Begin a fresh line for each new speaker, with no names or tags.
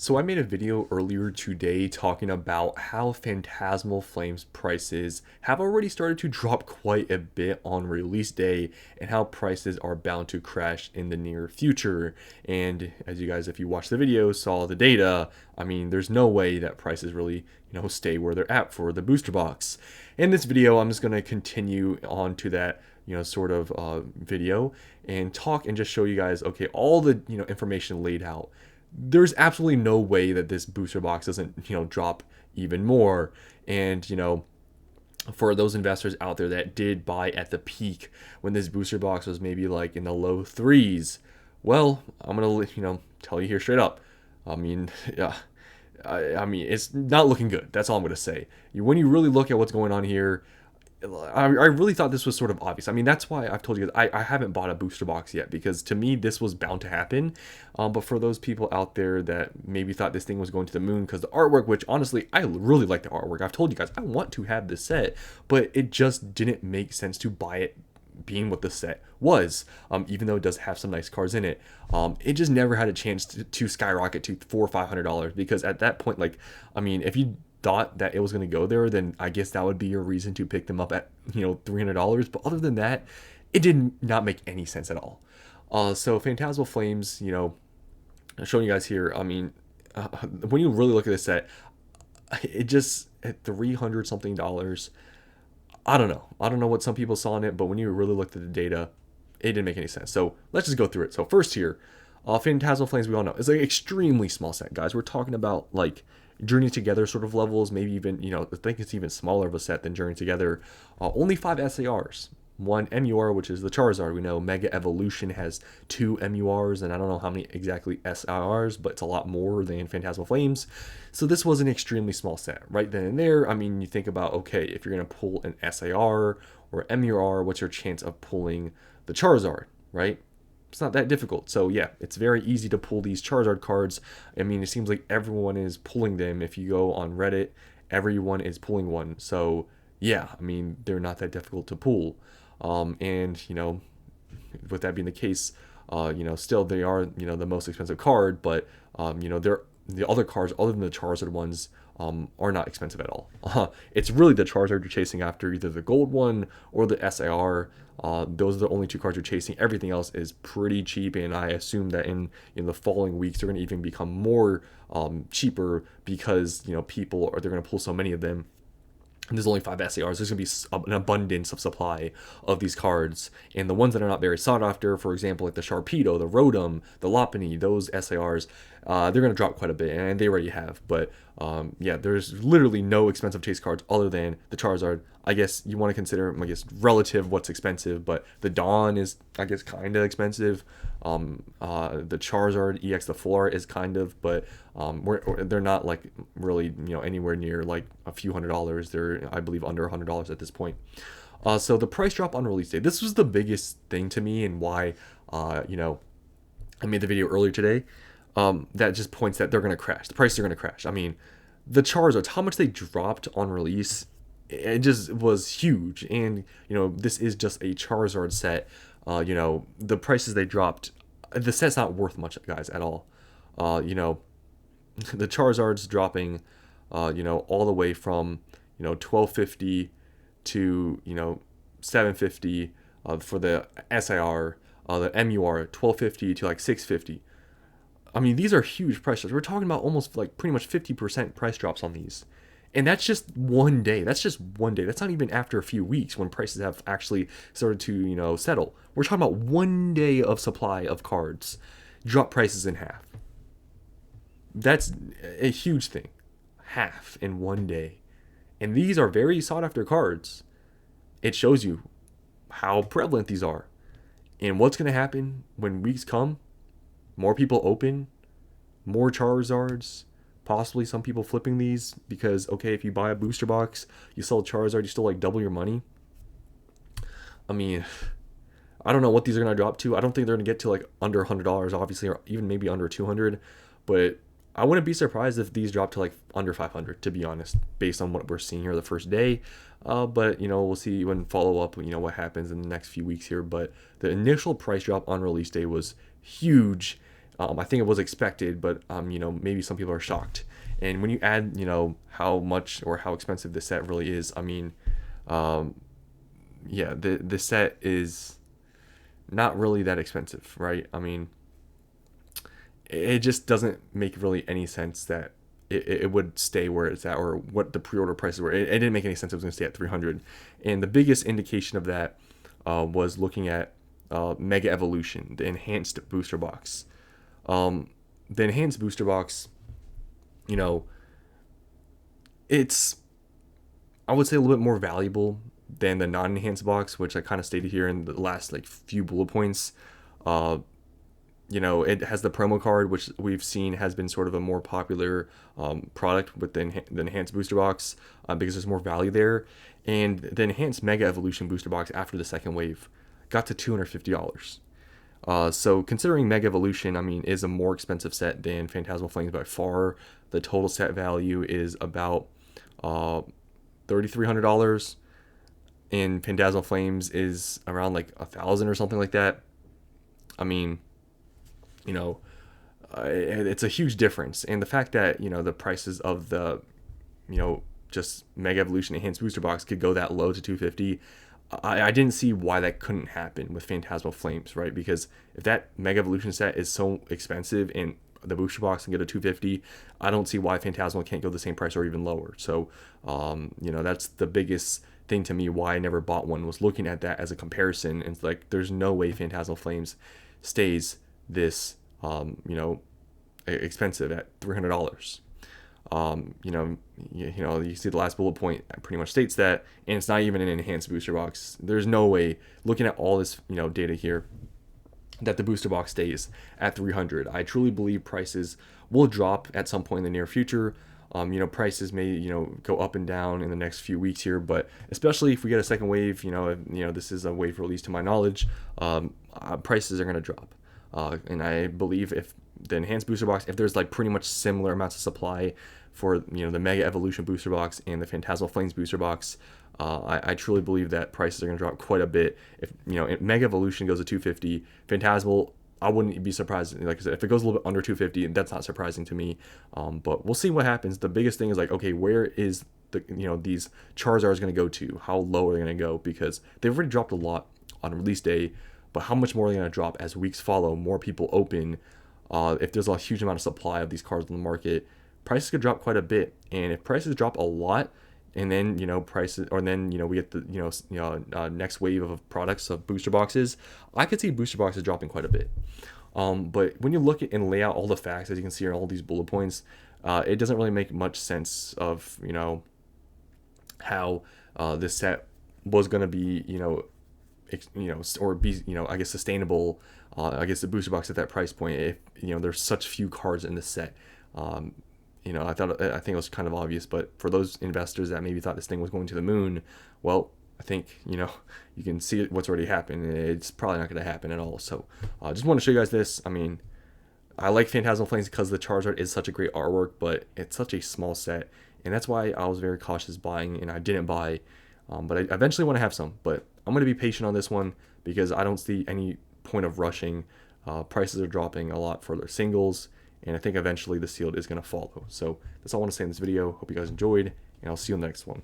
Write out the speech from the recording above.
So I made a video earlier today talking about how Phantasmal Flames prices have already started to drop quite a bit on release day and how prices are bound to crash in the near future. And as you guys, if you watched the video, saw the data, I mean, there's no way that prices really, stay where they're at for the booster box. In this video, I'm just going to continue on to that sort of video and talk and just show you guys, okay, all the, information laid out. There's absolutely no way that this booster box doesn't, drop even more. And, for those investors out there that did buy at the peak when this booster box was maybe like in the low threes, well, I'm going to, tell you here straight up. I mean, yeah, I mean, it's not looking good. That's all I'm going to say. When you really look at what's going on here, I really thought this was sort of obvious. I mean, that's why I've told you guys I haven't bought a booster box yet, because to me this was bound to happen. But for those people out there that maybe thought this thing was going to the moon because the artwork, which honestly I really like the artwork. I've told you guys I want to have this set, but it just didn't make sense to buy it being what the set was. Even though it does have some nice cards in it, it just never had a chance to skyrocket to $400 or $500, because at that point, like, I mean, if you thought that it was going to go there, then I guess that would be your reason to pick them up at $300. But other than that, it did not make any sense at all. So Phantasmal Flames, I'm showing you guys here. I mean, when you really look at this set, it just at $300 something dollars. I don't know what some people saw in it, but when you really looked at the data, it didn't make any sense. So let's just go through it. So first here, Phantasmal Flames, we all know, is an extremely small set, guys. We're talking about like Journey Together sort of levels, maybe even, I think it's even smaller of a set than Journey Together. Only 5 SARs, 1 MUR, which is the Charizard. We know Mega Evolution has 2 MURs, and I don't know how many exactly SARs, but it's a lot more than Phantasmal Flames. So this was an extremely small set. Right then and there, I mean, you think about, okay, if you're going to pull an SAR or MUR, what's your chance of pulling the Charizard, right? It's not that difficult. So yeah, it's very easy to pull these Charizard cards. I mean, it seems like everyone is pulling them. If you go on Reddit, everyone is pulling one. So yeah, I mean, they're not that difficult to pull. And with that being the case, still they are, the most expensive card, but they're the other cards other than the Charizard ones are not expensive at all. It's really the Charizard you're chasing after, either the gold one or the SAR. Those are the only 2 cards you're chasing. Everything else is pretty cheap, and I assume that in the following weeks they're going to even become more cheaper, because people they're going to pull so many of them. And there's only 5 SARs. There's going to be an abundance of supply of these cards. And the ones that are not very sought after, for example, like the Sharpedo, the Rotom, the Lopunny, those SARs, they're going to drop quite a bit, and they already have. But yeah, there's literally no expensive chase cards other than the Charizard. I guess you want to consider, relative what's expensive, but the Dawn is, I guess, kind of expensive. The Charizard EX, the Full Art, is kind of, but they're not like really, anywhere near like a few $100s. They're, I believe, under $100 at this point. So the price drop on release day, this was the biggest thing to me, and why, I made the video earlier today. That just points that they're going to crash. The prices are going to crash. I mean, the Charizards, how much they dropped on release, it just was huge. And, this is just a Charizard set. The prices they dropped, the set's not worth much, guys, at all. The Charizard's dropping, all the way from, 1250 to, 750 for the SIR, the MUR, 1250 to like 650. I mean, these are huge price drops. We're talking about almost like pretty much 50% price drops on these. And that's just one day. That's just one day. That's not even after a few weeks when prices have actually started to, settle. We're talking about one day of supply of cards. Drop prices in half. That's a huge thing. Half in one day. And these are very sought after cards. It shows you how prevalent these are. And what's going to happen when weeks come? More people open, more Charizards, possibly some people flipping these, because, okay, if you buy a booster box, you sell a Charizard, you still like double your money. I mean, I don't know what these are going to drop to. I don't think they're going to get to like under $100, obviously, or even maybe under 200, but I wouldn't be surprised if these drop to like under 500, to be honest, based on what we're seeing here the first day. But, we'll see when follow up, what happens in the next few weeks here. But the initial price drop on release day was huge. I think it was expected, but maybe some people are shocked. And when you add, how much or how expensive this set really is, I mean, um, yeah, the set is not really that expensive, right? I mean, it just doesn't make really any sense that it would stay where it's at, or what the pre-order prices were. It didn't make any sense it was going to stay at 300. And the biggest indication of that was looking at Mega Evolution, the enhanced booster box. The enhanced booster box, you know, it's, I would say, a little bit more valuable than the non-enhanced box, which I kind of stated here in the last like few bullet points. Uh, it has the promo card, which we've seen has been sort of a more popular product with the enhanced booster box, because there's more value there. And the enhanced Mega Evolution booster box after the second wave got to $250. So considering Mega Evolution, I mean, is a more expensive set than Phantasmal Flames by far. The total set value is about $3,300, and Phantasmal Flames is around like 1,000 or something like that. I mean, it's a huge difference. And the fact that, the prices of the, just Mega Evolution Enhanced Booster Box could go that low to 250, I didn't see why that couldn't happen with Phantasmal Flames, right? Because if that Mega Evolution set is so expensive and the booster box can get a 250, I don't see why Phantasmal can't go the same price or even lower. So, that's the biggest thing to me why I never bought one, was looking at that as a comparison. And it's like, there's no way Phantasmal Flames stays this, expensive at $300. You see the last bullet point pretty much states that, and it's not even an enhanced booster box. There's no way, looking at all this, data here, that the booster box stays at 300. I truly believe prices will drop at some point in the near future. Prices may, go up and down in the next few weeks here, but especially if we get a second wave, this is a wave release to my knowledge, prices are going to drop. And I believe if the enhanced booster box, if there's like pretty much similar amounts of supply for, the Mega Evolution booster box and the Phantasmal Flames booster box, I truly believe that prices are going to drop quite a bit. If Mega Evolution goes to 250, Phantasmal, I wouldn't be surprised. Like I said, if it goes a little bit under 250, that's not surprising to me. But we'll see what happens. The biggest thing is like, okay, where is the these Charizards going to go to? How low are they going to go? Because they've already dropped a lot on release day, but how much more are they going to drop as weeks follow? More people open. If there's a huge amount of supply of these cards on the market, prices could drop quite a bit. And if prices drop a lot, and then prices, or then we get the next wave of products of booster boxes, I could see booster boxes dropping quite a bit. But when you look at and lay out all the facts, as you can see in all these bullet points, it doesn't really make much sense of how this set was going to be or be I guess sustainable. I guess the booster box at that price point, if there's such few cards in the set. I think it was kind of obvious, but for those investors that maybe thought this thing was going to the moon, well, I think you can see what's already happened. It's probably not going to happen at all. So I just want to show you guys this. I mean, I like Phantasmal Flames because the Charizard is such a great artwork, but it's such a small set, and that's why I was very cautious buying, and I didn't buy. But I eventually want to have some, but I'm going to be patient on this one because I don't see any point of rushing. Prices are dropping a lot for their singles, and I think eventually the sealed is going to follow. So that's all I want to say in this video. Hope you guys enjoyed, and I'll see you in the next one.